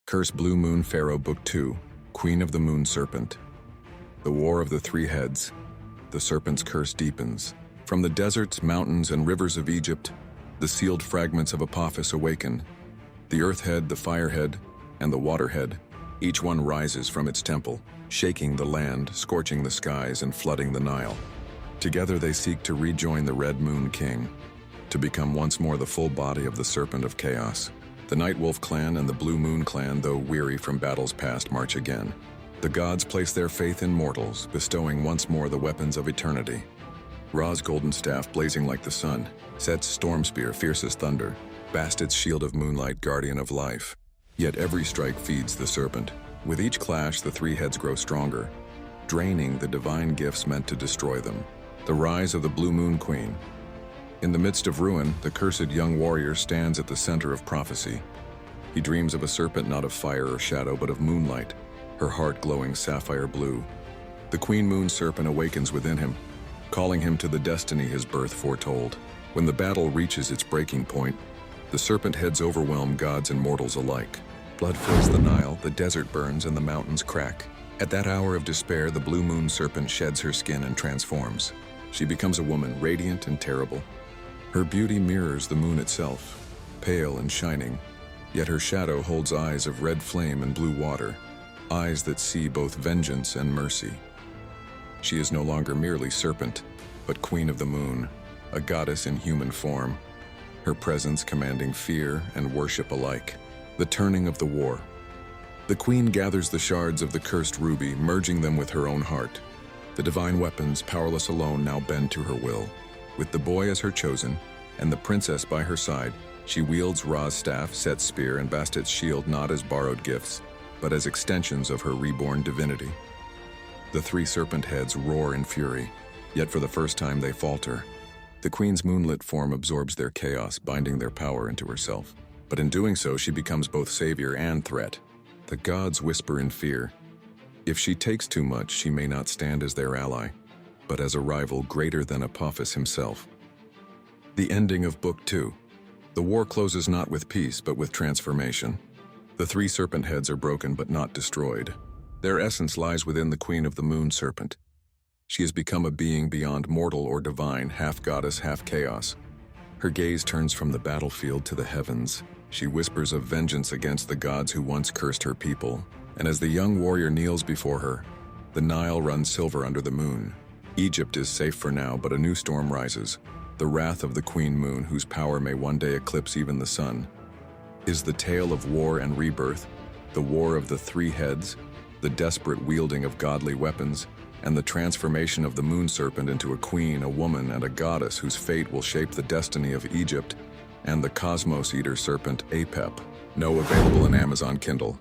Curse Blue Moon Pharaoh Book 2, Queen of the Moon Serpent. The War of the Three Heads. The serpent's curse deepens. From the deserts, mountains, and rivers of Egypt, the sealed fragments of Apophis awaken. The earth head, the fire head, and the water head, each one rises from its temple, shaking the land, scorching the skies, and flooding the Nile. Together they seek to rejoin the Red Moon King, to become once more the full body of the Serpent of Chaos. The Night Wolf clan and the Blue Moon clan, though weary from battles past, march again. The gods place their faith in mortals, bestowing once more the weapons of eternity. Ra's golden staff, blazing like the sun, Set's storm spear, fierce as thunder, Bastid's shield of moonlight, guardian of life. Yet every strike feeds the serpent. With each clash, the three heads grow stronger, draining the divine gifts meant to destroy them. The rise of the Blue Moon Queen. In the midst of ruin, the cursed young warrior stands at the center of prophecy. He dreams of a serpent not of fire or shadow, but of moonlight, her heart glowing sapphire blue. The Queen Moon Serpent awakens within him, calling him to the destiny his birth foretold. When the battle reaches its breaking point, the serpent heads overwhelm gods and mortals alike. Blood fills the Nile, the desert burns, and the mountains crack. At that hour of despair, the Blue Moon Serpent sheds her skin and transforms. She becomes a woman, radiant and terrible. Her beauty mirrors the moon itself, pale and shining, yet her shadow holds eyes of red flame and blue water, eyes that see both vengeance and mercy. She is no longer merely serpent, but Queen of the Moon, a goddess in human form, her presence commanding fear and worship alike. The turning of the war. The queen gathers the shards of the cursed ruby, merging them with her own heart. The divine weapons, powerless alone, now bend to her will. With the boy as her chosen, and the princess by her side, she wields Ra's staff, Set's spear, and Bastid's shield not as borrowed gifts, but as extensions of her reborn divinity. The three serpent heads roar in fury, yet for the first time they falter. The queen's moonlit form absorbs their chaos, binding their power into herself. But in doing so, she becomes both savior and threat. The gods whisper in fear. If she takes too much, she may not stand as their ally, but as a rival greater than Apophis himself. The ending of Book 2. The war closes not with peace, but with transformation. The three serpent heads are broken but not destroyed. Their essence lies within the Queen of the Moon Serpent. She has become a being beyond mortal or divine, half goddess, half chaos. Her gaze turns from the battlefield to the heavens. She whispers of vengeance against the gods who once cursed her people. And as the young warrior kneels before her, the Nile runs silver under the moon. Egypt is safe for now, but a new storm rises. The wrath of the Queen Moon, whose power may one day eclipse even the sun. Is the tale of war and rebirth, the war of the three heads, the desperate wielding of godly weapons, and the transformation of the moon serpent into a queen, a woman, and a goddess whose fate will shape the destiny of Egypt and the cosmos eater serpent Apep. Now available in Amazon Kindle.